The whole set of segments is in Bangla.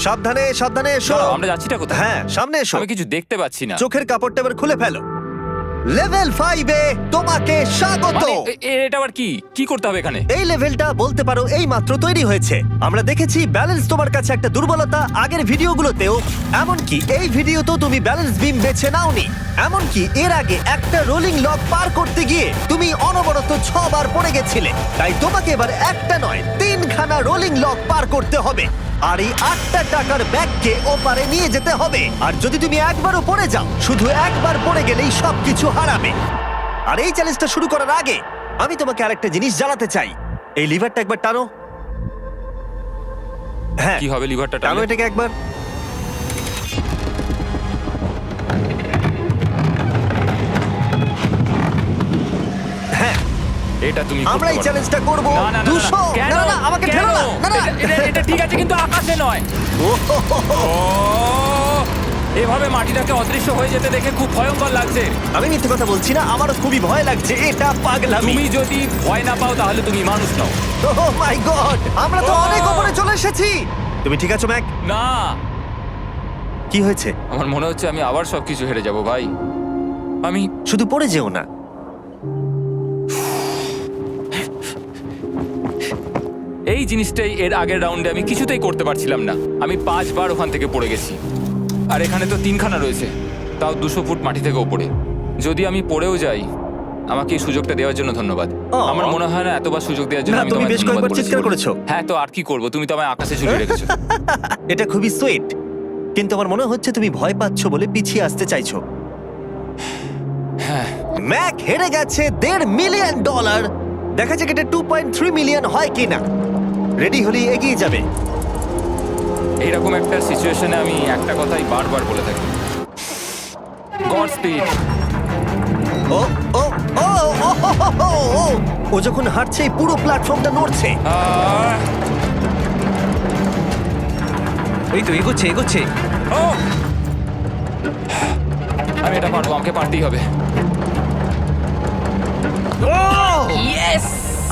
সাবধানে সাবধানে এসো। দাঁড়াও, আমরা যাচ্ছিটা কোথায়? হ্যাঁ, সামনে এসো। আমি কিছু দেখতে পাচ্ছি না। চোখের কাপড়টা এবার খুলে ফেলো। লেভেল 5 এ তোমাকে স্বাগত। মানে, এটা আবার কি কি করতে হবে এখানে? এই লেভেলটা বলতে পারো এই মাত্র তৈরি হয়েছে। আমরা দেখেছি ব্যালেন্স তোমার কাছে একটা দুর্বলতা আগের ভিডিওগুলোতেও, এমনকি এই ভিডিওতেও তুমি ব্যালেন্স বিম বেছে নাওনি। এমনকি এর আগে একটা রোলিং লক পার করতে গিয়ে তুমি অনবরত 6 বার পড়ে গেছিলে। তাই তোমাকে এবার একটা নয় 3খানা রোলিং লক পার করতে হবে। আর এই 8টা টাকার ব্যাগকে ওপারে নিয়ে যেতে হবে। আর যদি তুমি একবারও পড়ে যাও, শুধু একবার পড়ে গেলেই সবকিছু হারাবে। আর এই চ্যালেঞ্জটা শুরু করার আগে আমি তোমাকে আরেকটা জিনিস জানাতে চাই। এই লিভারটা একবার টানো। হ্যাঁ, কি হবে লিভারটা টানো টানলে? এটাকে একবার। হ্যাঁ, এটা তুমি আমরা এই করতে পারবে। চ্যালেঞ্জটা করব। না, না, না, না, 200 কেন? না না আমাকে কেন? ঠেলো না। না না এটা ঠিক আছে কিন্তু আকাশে নয়। ও, হো, হো, হো। ও, এভাবে মাটিটাকে অদৃশ্য হয়ে যেতে দেখে খুব ভয়ঙ্কর লাগছে। আমি মিথ্যে কথা বলছি না, আমারও খুবই ভয় লাগছে। এটা পাগলামি। তুমি যদি ভয় না পাও তাহলে তুমি মানুষ নও। ওহ মাই গড, আমরা তো Oh! অনেক উপরে চলে এসেছি। তুমি ঠিক আছো ম্যাক? না, কি হয়েছে? আমার মনে হচ্ছে আমি আবার সবকিছু হেরে যাব ভাই। আমি শুধু পড়ে যেও না। এই জিনিসটাই এর আগের রাউন্ডে আমি কিছুতেই করতে পারছিলাম না। আমি 5 বার ওখান থেকে পড়ে গেছি। আর এখানে তো 3খানা রয়েছে, তাও 200 ফুট মাটি থেকে ওপরে। যদি আমি পড়েও যাই, আমাকে এই সুযোগটা দেওয়ার জন্য ধন্যবাদ। Oh! আমার মনে হয় না এতবার সুযোগ দেওয়ার জন্য না, আমি তুমি তোমায় বেশ ধন্যবাদ কয়েকবার বলেছি চিৎকার বলে। করেছো। হ্যাঁ, তো আর কি করব, তুমি তো আমায় আকাশে ঝুলিয়ে রেখেছো। এটা খুবই সুইট, কিন্তু আমার মনে হচ্ছে তুমি ভয় পাচ্ছ বলে পিছিয়ে আসতে চাইছো। হ্যাঁ, ম্যাক হেরে গেছে $1.5 মিলিয়ন। দেখা যাক এটা 2.3 মিলিয়ন হয় কিনা। রেডি হলে এগিয়ে যাবে। এইরকম একটা সিচুয়েশনে আমি একটা কথাই বারবার বলে থাকি, গড স্পিড। ও ও ও ও, ও, ও, ও, ও যখন হাঁটছে এই পুরো প্ল্যাটফর্মটা নড়ছে। এই তো এগোচ্ছে এগোচ্ছে। আমি এটা পারবো, আমাকে পারতেই হবে। ইয়েস!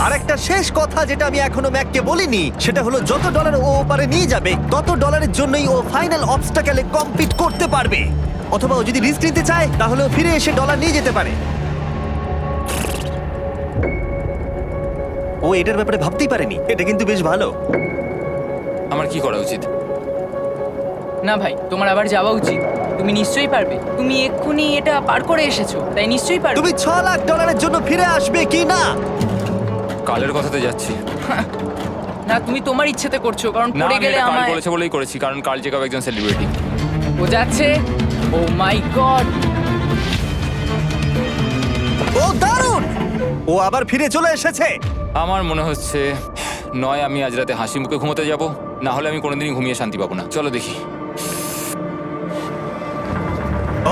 আর একটা শেষ কথা যেটা আমি এখনো ম্যাককে বলিনি, সেটা হলো যত ডলার ও ওপারে নিয়ে যাবে তত ডলারের জন্যই ও ফাইনাল অবস্টাকেলে কমপ্লিট করতে পারবে। অথবা ও যদি রিস্ক নিতে চায় তাহলে ও ফিরে এসে ডলার নিয়ে যেতে পারে। ও এটার ব্যাপারে ভাবতেই পারেনি। এটা কিন্তু বেশ ভালো। আমার কি করা উচিত? না ভাই, তোমার আবার যাওয়া উচিত। তুমি নিশ্চয়ই পারবে। তুমি এক্ষুনি এটা পার করে এসেছো, তাই নিশ্চয়ই পারবে। তুমি $6 লাখ জন্য ফিরে আসবে কি না? কালের কথাতে যাচ্ছি। না, তুমি তোমার ইচ্ছেতে করছো, কারণ না, পড়ে আমি গেলে এটা কাল আমায় করেছে বলেই করেছি, কারণ কাল জেকাব একজন সেলিব্রিটি। ও যাচ্ছে। ও মাই গড! ও দারুণ! ও আবার ফিরে চলে এসেছে। আমার মনে হচ্ছে নয় আমি আজ রাতে হাসি মুখে ঘুমোতে যাব, না হলে আমি কোনোদিনই ঘুমিয়ে শান্তি পাবো না। চলো দেখি।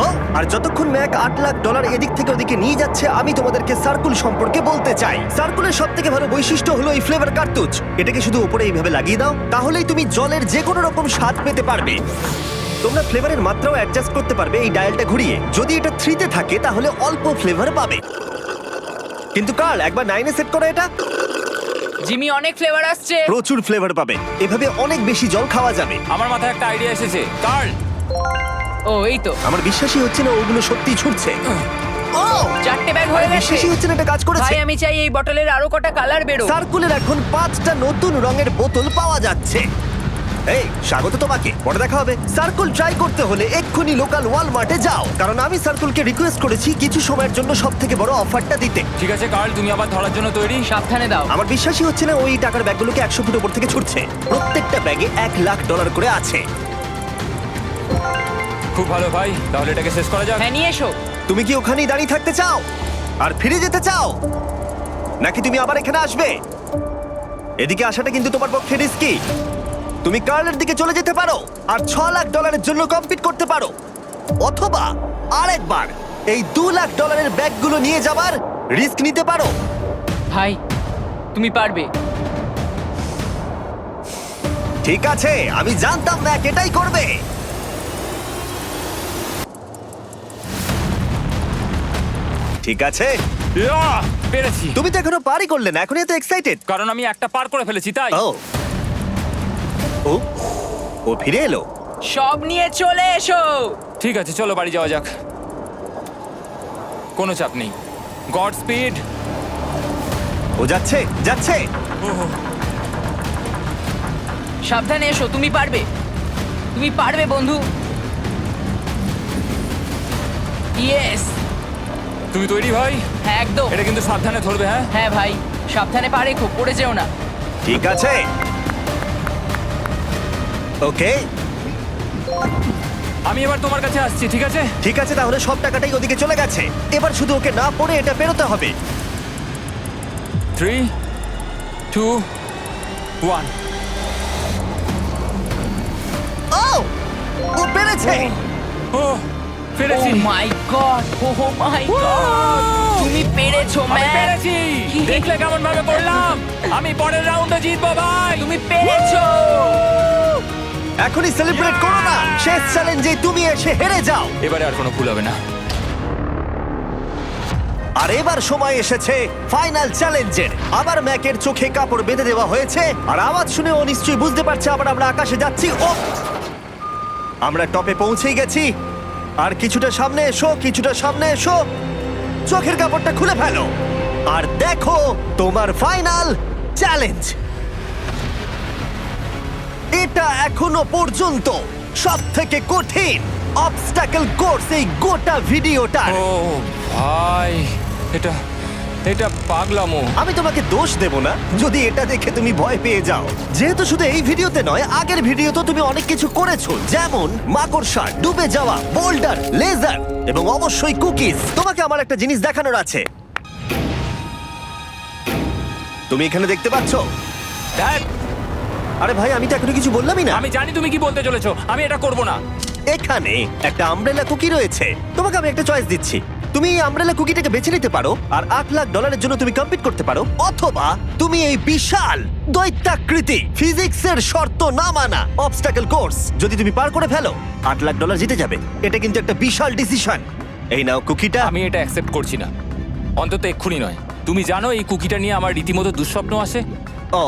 ও আর যতক্ষণ ম্যাক $8 লাখ এদিক থেকে ওদিকে নিয়ে যাচ্ছে, আমি তোমাদেরকে সার্কুল সম্পর্কে বলতে চাই। সার্কুলের সব থেকে ভালো বৈশিষ্ট্য হলো এই ফ্লেভার কার্তুজ। এটাকে শুধু উপরে এইভাবে লাগিয়ে দাও, তাহলেই তুমি জলের যে কোনো রকম স্বাদ পেতে পারবে। তোমরা ফ্লেভারের মাত্রাও অ্যাডজাস্ট করতে পারবে এই ডায়ালটা ঘুরিয়ে। যদি এটা 3-তে থাকে তাহলে অল্প ফ্লেভার পাবে, কিন্তু কার্ল একবার 9-এ সেট করো এটা। জিমি, অনেক ফ্লেভার আসছে। প্রচুর ফ্লেভার পাবে, এভাবে অনেক বেশি জল খাওয়া যাবে। আমার মাথায় একটা আইডিয়া এসেছে, কার্ল। ও এই তো, আমার বিশ্বাসই হচ্ছে না ওগুলো সত্যি ছুটছে। ও 4টে ব্যাগ হয়ে গেছে। বিশ্বাসই হচ্ছে না এটা কাজ করেছে। ভাই, আমি চাই এই বটলের আরো কটা কালার বেরো। সার্কুলের এখন 5টা নতুন রঙের বোতল পাওয়া যাচ্ছে। এই স্বাগত তোমাকে, পরে দেখা হবে। সার্কুল ট্রাই করতে হলে এক্ষুনি লোকাল ওয়ালমার্টে যাও, কারণ আমি সার্কুলকে রিকোয়েস্ট করেছি কিছু সময়ের জন্য সবথেকে বড় অফারটা দিতে। ঠিক আছে কার্ল, তুমি আবার ধরার জন্য তৈরি? সাবধানে দাও। আমার বিশ্বাসই হচ্ছে না ওই টাকার ব্যাগগুলোকে 100 ফুট উপর থেকে ছুটছে। প্রত্যেকটা ব্যাগে $1 লাখ করে আছে। খুব ভালো ভাই, তাহলে এটাকে শেষ করা যাক। হ্যাঁ, নিয়ে এসো। তুমি কি ওখানেই দাঁড়িয়ে থাকতে চাও আর ফিরে যেতে চাও, নাকি তুমি আবার এখানে আসবে? এদিকে আসাটা কিন্তু তোমার পক্ষে রিস্কি। তুমি কার্লের দিকে চলে যেতে পারো আর $6 লাখ জন্য কম্পিট করতে পারো, অথবা আরেকবার এই $2 লাখ ব্যাগগুলো নিয়ে যাবার রিস্ক নিতে পারো। ভাই, তুমি পারবে। ঠিক আছে, আমি জানতাম ম্যাক এটাই করবে। ঠিক আছে, পেরেছি। তুমি তো এখনো পারই করলে না, এখন এত এক্সাইটেড। কারণ আমি একটা পার করে ফেলেছি তাই। ও ও ও ফিরে এলো। সব নিয়ে চলে এসো। ঠিক আছে, চলো বাড়ি যাওয়া যাক। কোনো চাপ নেই। God speed. ও যাচ্ছে যাচ্ছে। সাবধানে এসো, তুমি পারবে, তুমি পারবে বন্ধু। ইয়েস। তুমি তৈরি ভাই? হ্যাঁ একদম। এটা কিন্তু সাবধানে ধরবে, হ্যাঁ? হ্যাঁ ভাই, সাবধানে পারে, খুব পড়ে যেও না। ঠিক আছে, ওকে আমি এবার তোমার কাছে আসছি, ঠিক আছে? ঠিক আছে, তাহলে সব টাকাটাই ওদিকে চলে গেছে। এবার শুধু ওকে না পড়ে এটা পেরোতে হবে। 3, 2, 1। ও ও পেরেছে। ও ও পেরেছি। মাই গড, ও মাই গড, তুমি পেরেছো আমি ম্যান। পেরেছি। দেখলে কেমন ভাবে পড়লাম? আমি পরের রাউন্ডে জিতবো ভাই। তুমি পেরেছো। এখনই সেলিব্রেট করো না, শেষ চ্যালেঞ্জে তুমি এসে হেরে যাও। এবারে আর কোনো ভুল হবে না। আর এবার সময় এসেছে ফাইনাল চ্যালেঞ্জের। আবার ম্যাকের চোখে কাপড় বেঁধে দেওয়া হয়েছে, আর আওয়াজ শুনে ও নিশ্চয়ই বুঝতে পারছে আবার আমরা আকাশে যাচ্ছি। ও আমরা টপে পৌঁছেই গেছি। আর কিছুটা সামনে এসো, কিছুটা সামনে এসো। চোখের কাপড়টা খুলে ফেলো আর দেখো তোমার ফাইনাল চ্যালেঞ্জ। এটা এখনো পর্যন্ত সবথেকে কঠিন অবস্টাকল কোর্স এই গোটা ভিডিওটার। ও ভাই, এটা এটা পাগলামো। আমি তোমাকে দোষ দেব না যদি এটা দেখে তুমি ভয় পেয়ে যাও, যেহেতু শুধু এই ভিডিওতে নয়, আগের ভিডিওতে তুমি অনেক কিছু করেছো, যেমন মাকড়সা, ডুবে যাওয়া, বোল্ডার, লেজার এবং অবশ্যই কুকিজ। তোমাকে আমার একটা জিনিস দেখানোর আছে। তুমি এখানে দেখতে পাচ্ছ? ধ্যাৎ, আরে ভাই, আমি তো এখনো কিছু বললামই না। আমি জানি তুমি কি বলতে চলেছো। আমি এটা করব না। এখানে একটা আমব্রেলা কুকি রয়েছে। তোমাকে আমি একটা চয়েস দিচ্ছি, তুমি এই আমব্রেলা কুকিটাকে বেছে নিতে পারো আর $8,00,000 জন্য তুমি কম্পিট করতে পারো, অথবা তুমি এই বিশাল দৈত্যাকৃতি ফিজিক্সের শর্ত না মানা অবস্টাকল কোর্স যদি তুমি পার করে ফেলো $8,00,000 জিতে যাবে। এটা কিন্তু একটা বিশাল ডিসিশন। এই নাও কুকিটা। আমি এটা অ্যাকসেপ্ট করছি না, অন্তত এক্ষুনি নয়। তুমি জানো এই কুকিটা নিয়ে আমার রীতিমতো দুঃস্বপ্ন আসে। ও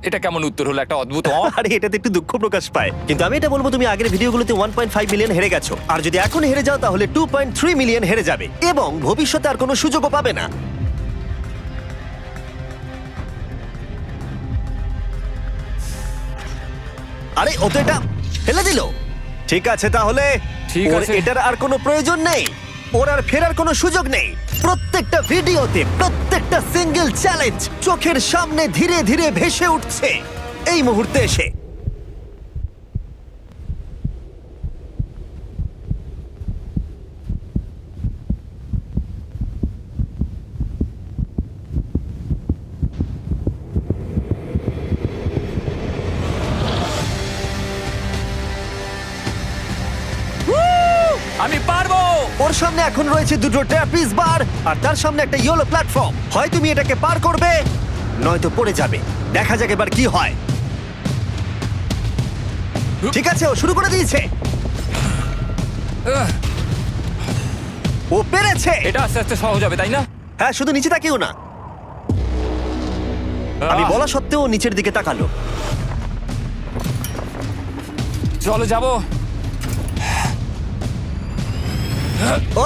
এটা কেমন উত্তর হলো? একটা অদ্ভুত আরে এটাতে একটু দুঃখ প্রকাশ পায়, কিন্তু আমি এটা বলবো তুমি আগের ভিডিওগুলোতে 1.5 মিলিয়ন হেরে গেছো, আর যদি এখন হেরে যাও তাহলে 2.3 মিলিয়ন হেরে যাবে এবং ভবিষ্যতে আর কোনো সুযোগও পাবে না। আরে ও তো এটা ফেলে দিল। ঠিক আছে, তাহলে ঠিক ওর আছে। এটার আর কোনো প্রয়োজন নেই, ওর আর ফেরার কোনো সুযোগ নেই। প্রত্যেকটা ভিডিওতে প্রত্যেকটা সিঙ্গেল চ্যালেঞ্জ চোখের সামনে ধীরে ধীরে ভেসে উঠছে এই মুহূর্তে এসে। আমি পারবো। ওর সামনে এখন রয়েছে দুটো ট্র্যাপিজ বার আর তার সামনে একটা ইয়েলো প্ল্যাটফর্ম। হয় তুমি এটাকে পার করবে নয়তো পড়ে যাবে। দেখা যাক এবার কি হয়। ঠিক আছে, ও শুরু করে দিয়েছে। আহ, ও পেরেছে। এটা আস্তে আস্তে সহজ হবে, তাই না? হ্যাঁ, শুধু নিচে তাকিও না। আমি আহ, বলা সত্ত্বেও ও নিচের দিকে তাকালো। চলো যাবো।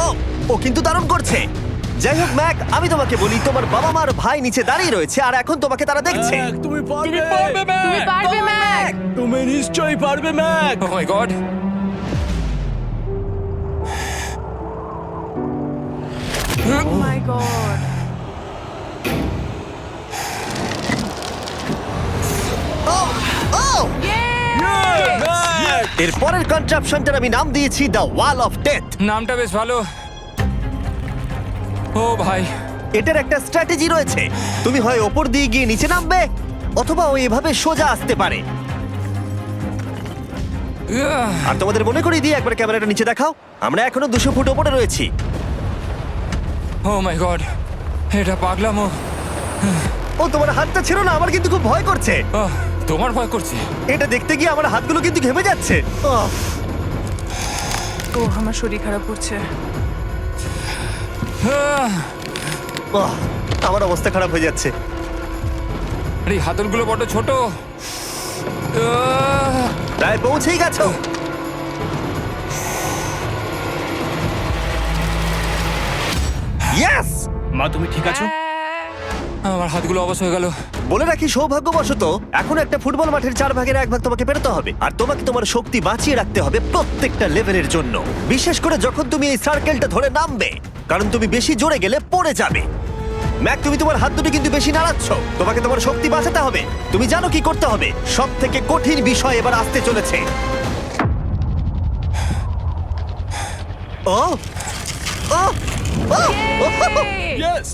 ও ও কিন্তু দারুণ করছে। যাই হোক ম্যাক, আমি তোমাকে বলি তোমার বাবা মার ভাই নিচে দাঁড়িয়ে রয়েছে আর এখন তোমাকে তারা দেখছে। তুমি পারবে। তুমি পারবে ম্যাক। তুমি নিশ্চয়ই পারবে Mac. Oh my god. Oh my god. ও ও এর পরের কনট্রাপশনটার আমি নাম দিয়েছি দ্য ওয়াল অফ ডেথ। নামটা বেশ ভালো। ও ভাই, এটার একটা স্ট্র্যাটেজি রয়েছে। তুমি হয় ওপর দিয়ে গিয়ে নিচে নামবে, অথবা ও এভাবে সোজা আসতে পারে। আর তোমাদের মনে করিয়ে দিয়ে একবার ক্যামেরাটা নিচে দেখাও। আমরা এখনো 200 ফুট ওপরে রয়েছি। ও মাই গড, এটা পাগলামো। ও তোমার হাতটা ছিল না, আমার কিন্তু খুব ভয় করছে। আহ, তোমার ভয় করছে? এটা দেখতে গিয়ে আমার হাতগুলো কিন্তু ঘেমে যাচ্ছে। ও আমার শরীর খারাপ করছে। আহ, আমার অবস্থা খারাপ হয়ে যাচ্ছে। আরে এই হাতলগুলো বড় ছোট। আহ, প্রায় পৌঁছেই গেছো। ইয়েস! মা তুমি ঠিক আছো? আমার হাতগুলো অবশ হয়ে গেল। বলে রাখি সৌভাগ্যবশত এখন একটা ফুটবল মাঠের 4 ভাগের 1 ভাগ তোমাকে পেরোতে হবে, আর তোমাকে তোমার শক্তি বাঁচিয়ে রাখতে হবে প্রত্যেকটা লেভেলের জন্য, বিশেষ করে যখন তুমি এই সার্কেলটা ধরে নামবে, কারণ তুমি বেশি জোরে গেলে পড়ে যাবে। ম্যাক, তুমি তোমার হাত দুটো কিন্তু বেশি নাড়াচ্ছ। তোমাকে তোমার শক্তি বাঁচাতে হবে। তুমি জানো কি করতে হবে। সব থেকে কঠিন বিষয় এবার আসতে চলেছে। ও ও ও! ইয়েস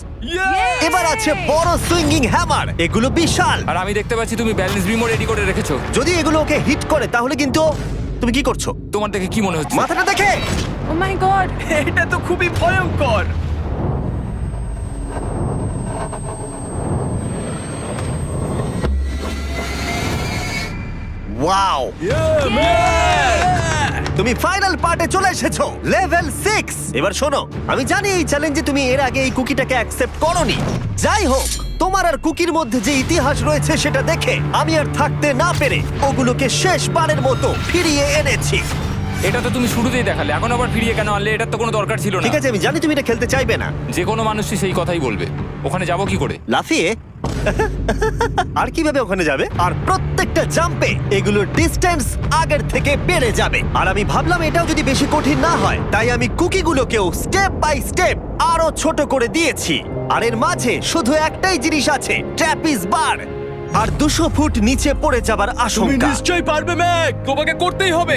এবার আছে বড় সুইঙ্গিং হ্যামার। এগুলো বিশাল। আর আমি দেখতে পাচ্ছি তুমি ব্যালেন্স বিমও রেডি করে রেখেছো। যদি এগুলো ওকে হিট করে তাহলে কিন্তু তুমি কি করছো? তোমার দেখে কি মনে হচ্ছে? মাথাটা দেখে। ও মাই গড, এটা তো খুবই ভয়ঙ্কর। ওয়াও! তুমি ফাইনাল পার্টে চলে এসেছো, লেভেল 6। এবার শোনো, আমি জানি এই চ্যালেঞ্জে তুমি এর আগে এই কুকিটাকে অ্যাকসেপ্ট করোনি। যাই হোক, তোমার আর কুকির মধ্যে যে ইতিহাস রয়েছে সেটা দেখে আমি আর থাকতে না পেরে ওগুলোকে শেষবারের মতো ফিরিয়ে এনেছি। এটা তো তুমি শুরুতেই দেখালে, এখন আবার ফিরিয়ে কেন আনলে? এটার তো কোনো দরকার ছিল না। ঠিক আছে, আমি জানি তুমি এটা খেলতে চাইবে না। যে কোনো মানুষই সেই কথাই বলবে। ওখানে যাবো কি করে? লাফিয়ে? আর কিভাবে ওখানে যাবে? আর প্রত্যেকটা জাম্পে এগুলোর ডিস্টেন্স আগের থেকে বেড়ে যাবে। আর আমি ভাবলাম এটাও যদি বেশি কঠিন না হয়, তাই আমি কুকিগুলোকেও স্টেপ বাই স্টেপ আরো ছোট করে দিয়েছি। আর এর মাঝে শুধু একটাই জিনিস আছে, ট্র্যাপিজ বার। আর 200 ফুট নিচে পড়ে যাবার তুমি আশঙ্কা। নিশ্চয়ই পারবে ম্যাক, তোমাকে করতেই হবে।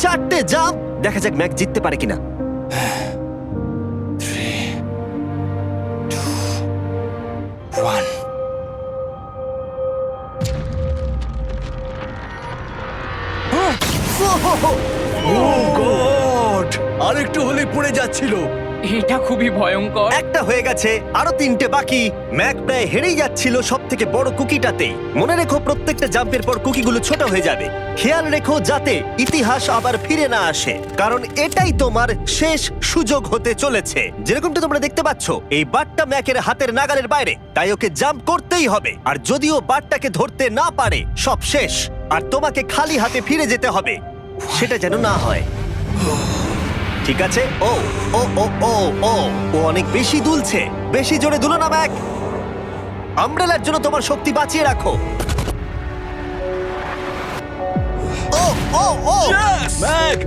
4টে জাম্প। দেখা যাক ম্যাক জিততে পারে কিনা। 1 ও গড, আরেকটু হলেই পড়ে যাচ্ছিল। এটা খুবই ভয়ঙ্কর। একটা হয়ে গেছে, আরো 3টে বাকি। ম্যাক প্রায় হেরেই যাচ্ছিল সব থেকে বড় কুকিটাতেই। মনে রেখো, প্রত্যেকটা জাম্পের পর কুকিগুলো ছোট হয়ে যাবে। খেয়াল রেখো যাতে ইতিহাস আবার ফিরে না আসে, কারণ এটাই তোমার শেষ সুযোগ হতে চলেছে। যেরকমটা তোমরা দেখতে পাচ্ছ, এই বারটা ম্যাকের হাতের নাগালের বাইরে, তাই ওকে জাম্প করতেই হবে। আর যদিও বারটাকে ধরতে না পারে, সব শেষ। আর তোমাকে খালি হাতে ফিরে যেতে হবে, সেটা যেন না হয়। ঠিক আছে। ও ও ও ও ও ও অনেক বেশি দুলছে। বেশি জোরে দুলো না ম্যাক। আমব্রেলার জন্য তোমার শক্তি বাঁচিয়ে রাখো। ও ও ও ম্যাক